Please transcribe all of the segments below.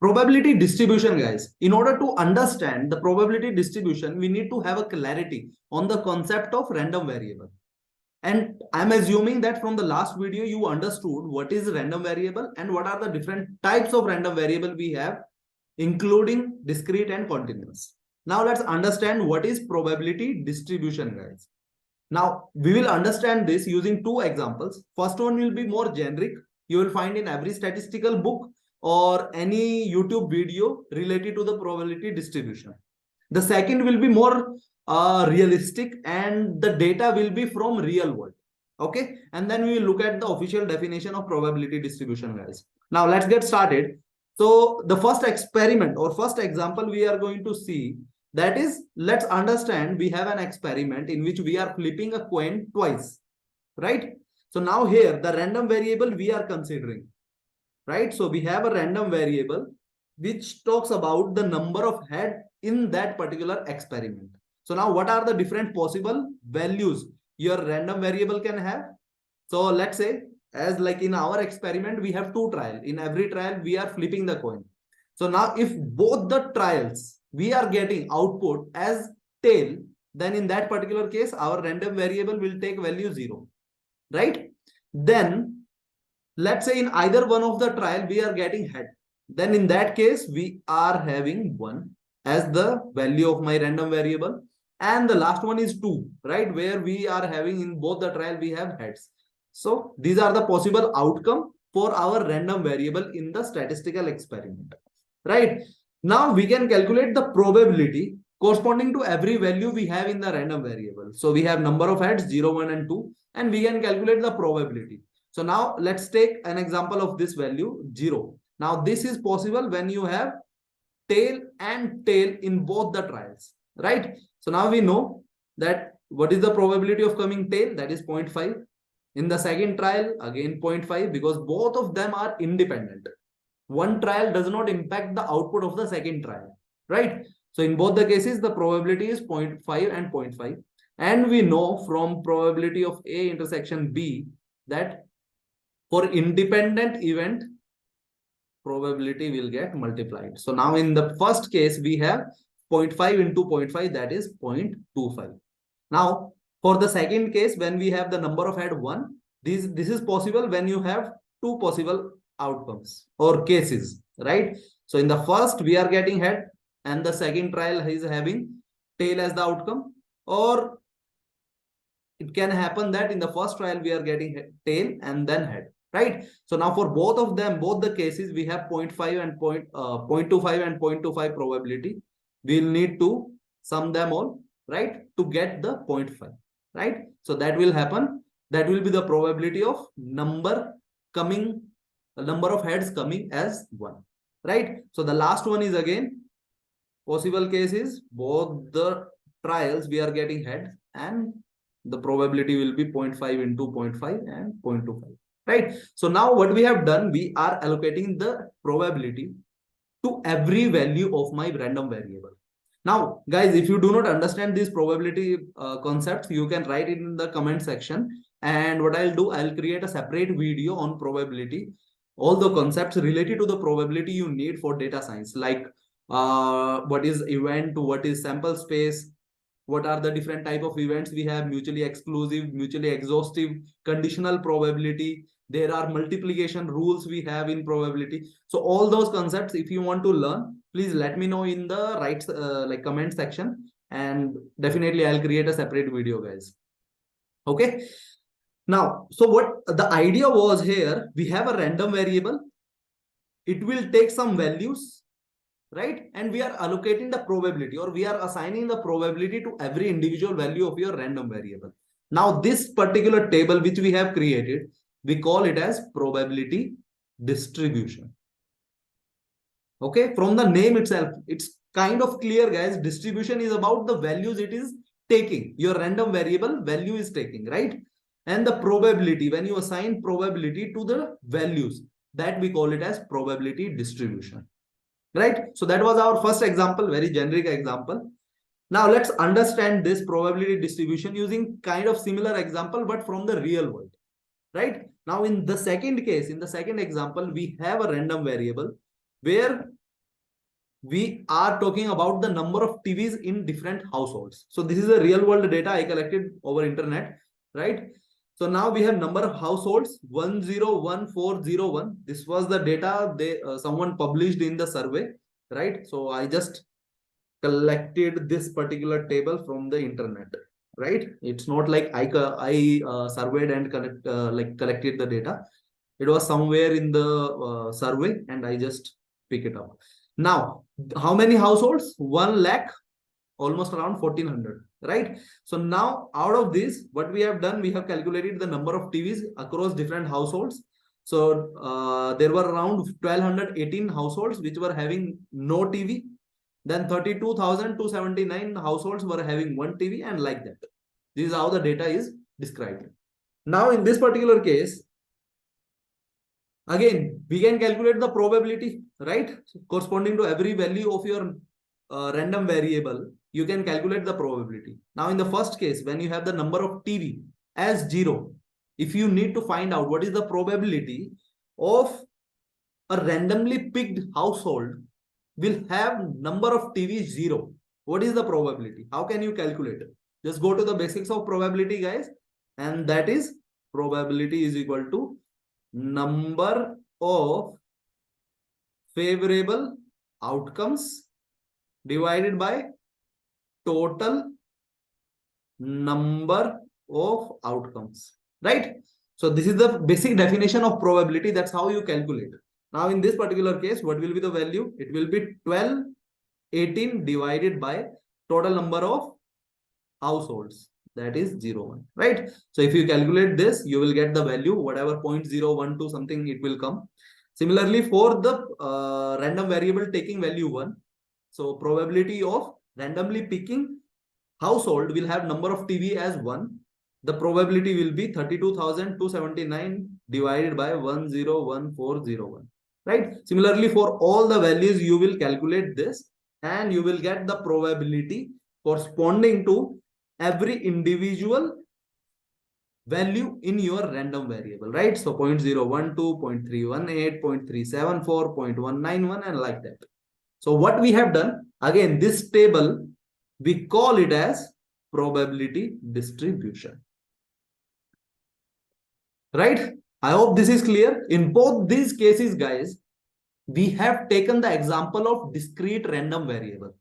Probability distribution, guys. In order to understand the probability distribution, we need to have a clarity on the concept of random variable. And I'm assuming that from the last video, you understood what is random variable and what are the different types of random variable we have, including discrete and continuous. Now let's understand what is probability distribution, guys. Now we will understand this using two examples. First one will be more generic. You will find in every statistical book or any YouTube video related to the probability distribution. The second will be more realistic and the data will be from real world. Okay, and then we will look at the official definition of probability distribution, guys. Now let's get started. So the first experiment or first example we are going to see, that is, let's understand we have an experiment in which we are flipping a coin twice, right? So now here the random variable we are considering, right? So we have a random variable which talks about the number of head in that particular experiment. So now what are the different possible values your random variable can have? So let's say, as like in our experiment, we have two trials. In every trial, we are flipping the coin. So now if both the trials we are getting output as tail, then in that particular case, our random variable will take value 0, right? Then let's say in either one of the trial we are getting head, then in that case we are having 1 as the value of my random variable, and the last one is 2, right, where we are having in both the trial we have heads. So these are the possible outcome for our random variable in the statistical experiment, right? Now we can calculate the probability corresponding to every value we have in the random variable. So we have number of heads 0, 1 and 2, and we can calculate the probability. So now let's take an example of this value 0. Now this is possible when you have tail and tail in both the trials, right? So now we know that what is the probability of coming tail, that is 0.5. In the second trial, again 0.5, because both of them are independent. One trial does not impact the output of the second trial, right? So in both the cases, the probability is 0.5 and 0.5. And we know from probability of A intersection B that for independent event, probability will get multiplied. So now in the first case, we have 0.5 into 0.5, that is 0.25. Now, for the second case, when we have the number of head 1, this is possible when you have two possible outcomes or cases, right? So in the first, we are getting head and the second trial is having tail as the outcome, or it can happen that in the first trial, we are getting tail and then head, right? So now for both of them, both the cases, we have 0.5 and 0.25 and 0.25 probability. We'll need to sum them all, right, to get the 0.5, right? So that will happen. That will be the probability of number of heads coming as 1, right? So the last one is again, possible cases, both the trials we are getting head and the probability will be 0.5 into 0.5 and 0.25, right? So now what we have done, we are allocating the probability to every value of my random variable. Now, guys, if you do not understand these probability concepts, you can write it in the comment section. And what I'll do, I'll create a separate video on probability. All the concepts related to the probability you need for data science, like what is event, what is sample space, what are the different type of events we have, mutually exclusive, mutually exhaustive, conditional probability. There are multiplication rules we have in probability. So all those concepts, if you want to learn, please let me know in the comment section, and definitely I'll create a separate video, guys. Okay. Now, so what the idea was here, we have a random variable. It will take some values, right? And we are allocating the probability, or we are assigning the probability to every individual value of your random variable. Now, this particular table which we have created, we call it as probability distribution. Okay, from the name itself, it's kind of clear, guys. Distribution is about the values it is taking. Your random variable value is taking, right? And the probability, when you assign probability to the values, that we call it as probability distribution, right? So that was our first example, very generic example. Now let's understand this probability distribution using kind of similar example, but from the real world, right? Now in the second case, in the second example, we have a random variable where we are talking about the number of TVs in different households. So this is a real world data I collected over internet, right? So now we have number of households 101401. This was the data they someone published in the survey, right? So I just collected this particular table from the internet, right? It's not like I surveyed and collected the data. It was somewhere in the survey and I just pick it up. Now, how many households? 1 lakh, almost around 1400, right? So now out of this, what we have done, we have calculated the number of TVs across different households. So there were around 1218 households which were having no TV. Then 32,279 households were having one TV, and like that. This is how the data is described. Now in this particular case, again, we can calculate the probability, right? So corresponding to every value of your random variable, you can calculate the probability. Now in the first case, when you have the number of TV as 0, if you need to find out what is the probability of a randomly picked household will have number of TV 0. What is the probability? How can you calculate it? Just go to the basics of probability, guys. And that is probability is equal to number of favorable outcomes divided by total number of outcomes, right? So this is the basic definition of probability. That's how you calculate. Now in this particular case, what will be the value? It will be 1218 divided by total number of households, that is 0, 1, right? So if you calculate this, you will get the value, whatever 0.012 something it will come. Similarly, for the random variable taking value 1, so probability of randomly picking household will have number of TV as 1. The probability will be 32,279 divided by 101401, right? Similarly, for all the values, you will calculate this and you will get the probability corresponding to every individual value in your random variable, right? So 0.012, 0.318, 0.374, 0.191, and like that. So what we have done, again, this table, we call it as probability distribution, right? I hope this is clear. In both these cases, guys, we have taken the example of discrete random variable,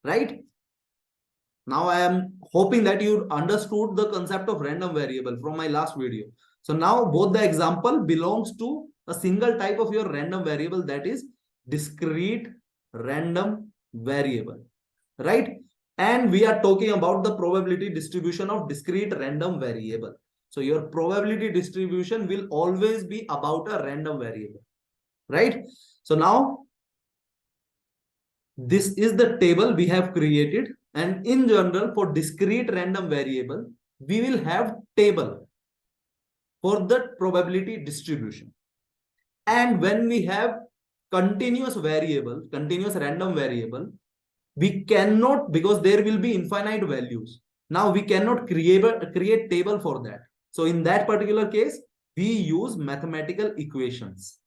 right? Now I am hoping that you understood the concept of random variable from my last video. So now both the example belongs to a single type of your random variable, that is discrete random variable, right? And we are talking about the probability distribution of discrete random variable. So your probability distribution will always be about a random variable, right? So now this is the table we have created, and in general for discrete random variable, we will have table for the probability distribution. And when we have continuous variable, continuous random variable, we cannot, because there will be infinite values. Now we cannot create table for that. So in that particular case, we use mathematical equations,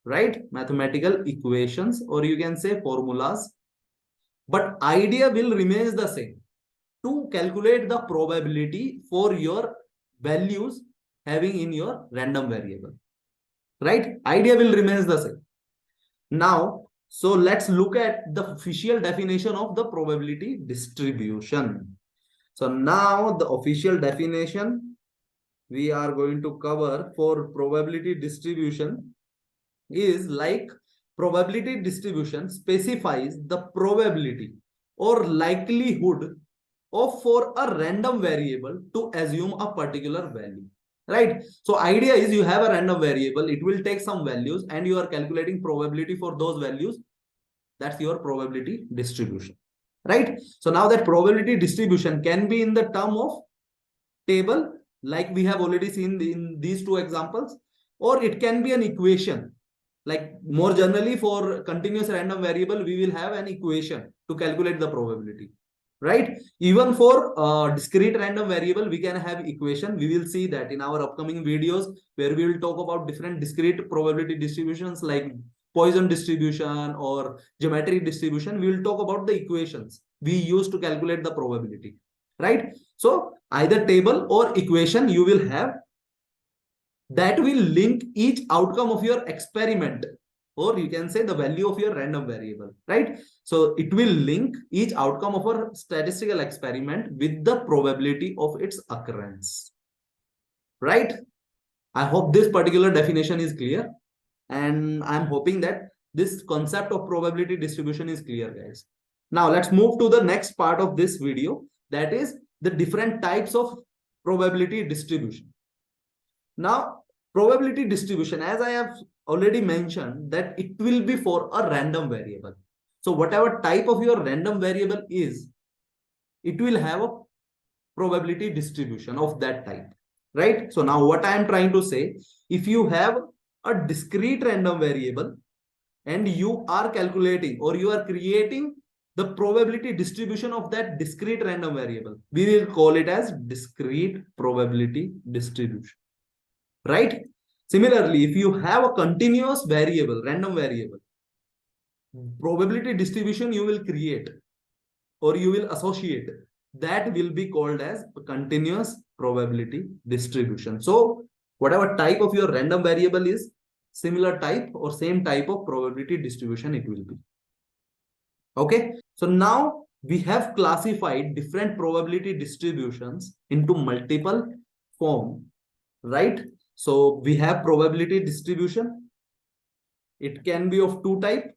right? Mathematical equations, or you can say formulas. But idea will remain the same. To calculate the probability for your values having in your random variable, right? Idea will remain the same. Now, so let's look at the official definition of the probability distribution. So now the official definition we are going to cover for probability distribution is like probability distribution specifies the probability or likelihood of for a random variable to assume a particular value, right? So idea is you have a random variable, it will take some values and you are calculating probability for those values. That's your probability distribution, right? So now that probability distribution can be in the term of table, like we have already seen in these two examples, or it can be an equation. Like more generally for continuous random variable, we will have an equation to calculate the probability, right? Even for discrete random variable, we can have equation. We will see that in our upcoming videos where we will talk about different discrete probability distributions like Poisson distribution or geometric distribution, we will talk about the equations we use to calculate the probability, right? So either table or equation you will have that will link each outcome of your experiment, or you can say the value of your random variable, right? So it will link each outcome of a statistical experiment with the probability of its occurrence, right? I hope this particular definition is clear, and I'm hoping that this concept of probability distribution is clear, guys. Now let's move to the next part of this video, that is the different types of probability distribution. Now, probability distribution, as I have already mentioned, that it will be for a random variable. So whatever type of your random variable is, it will have a probability distribution of that type, right? So now what I am trying to say, if you have a discrete random variable and you are calculating or you are creating the probability distribution of that discrete random variable, we will call it as discrete probability distribution, right? Similarly, if you have a continuous variable, random variable, probability distribution you will create or you will associate, that will be called as a continuous probability distribution. So whatever type of your random variable is, similar type or same type of probability distribution it will be. Okay, so now we have classified different probability distributions into multiple form, right? So we have probability distribution. It can be of two types: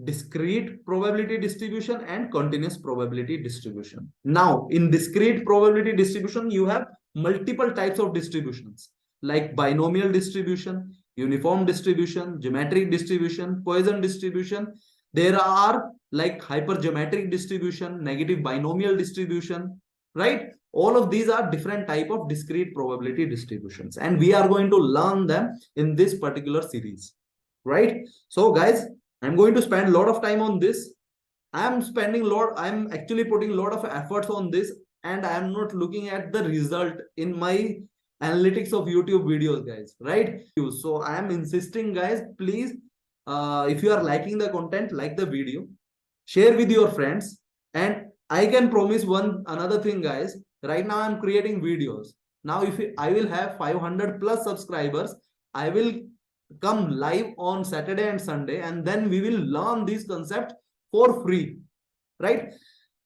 discrete probability distribution and continuous probability distribution. Now, in discrete probability distribution, you have multiple types of distributions like binomial distribution, uniform distribution, geometric distribution, Poisson distribution. There are like hypergeometric distribution, negative binomial distribution, right? All of these are different type of discrete probability distributions, and we are going to learn them in this particular series, right? So guys, I'm going to spend a lot of time on this. I'm actually putting a lot of efforts on this, and I'm not looking at the result in my analytics of YouTube videos, guys, right? So I am insisting, guys, please, if you are liking the content, like the video, share with your friends, and I can promise one another thing, guys. Right now I'm creating videos. Now if I will have 500 plus subscribers, I will come live on Saturday and Sunday, and then we will learn these concepts for free, right?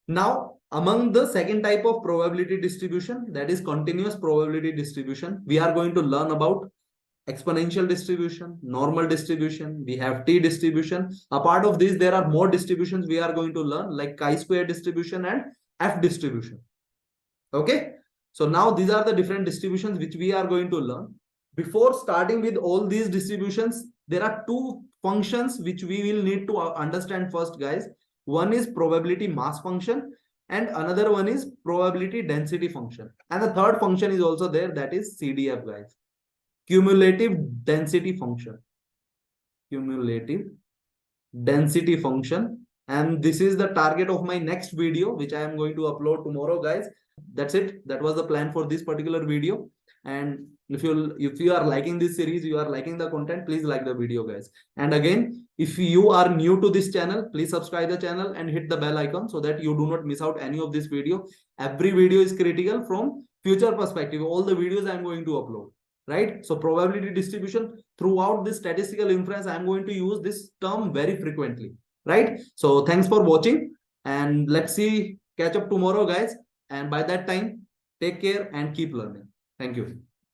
Now, among the second type of probability distribution, that is continuous probability distribution, we are going to learn about exponential distribution, normal distribution, we have t distribution. A part of this, there are more distributions we are going to learn, like chi-square distribution and f distribution. Okay, so now these are the different distributions which we are going to learn. Before starting with all these distributions, there are two functions which we will need to understand first, guys. One is probability mass function and another one is probability density function. And the third function is also there, that is CDF, guys. Cumulative density function. Cumulative density function. And this is the target of my next video, which I am going to upload tomorrow, guys. That's it. That was the plan for this particular video. And if you are liking this series, you are liking the content, please like the video, guys. And again, if you are new to this channel, please subscribe the channel and hit the bell icon so that you do not miss out any of this video. Every video is critical from future perspective. All the videos I am going to upload, right? So probability distribution, throughout this statistical inference, I am going to use this term very frequently, right? So thanks for watching, and let's see, catch up tomorrow, guys. And by that time, take care and keep learning. Thank you.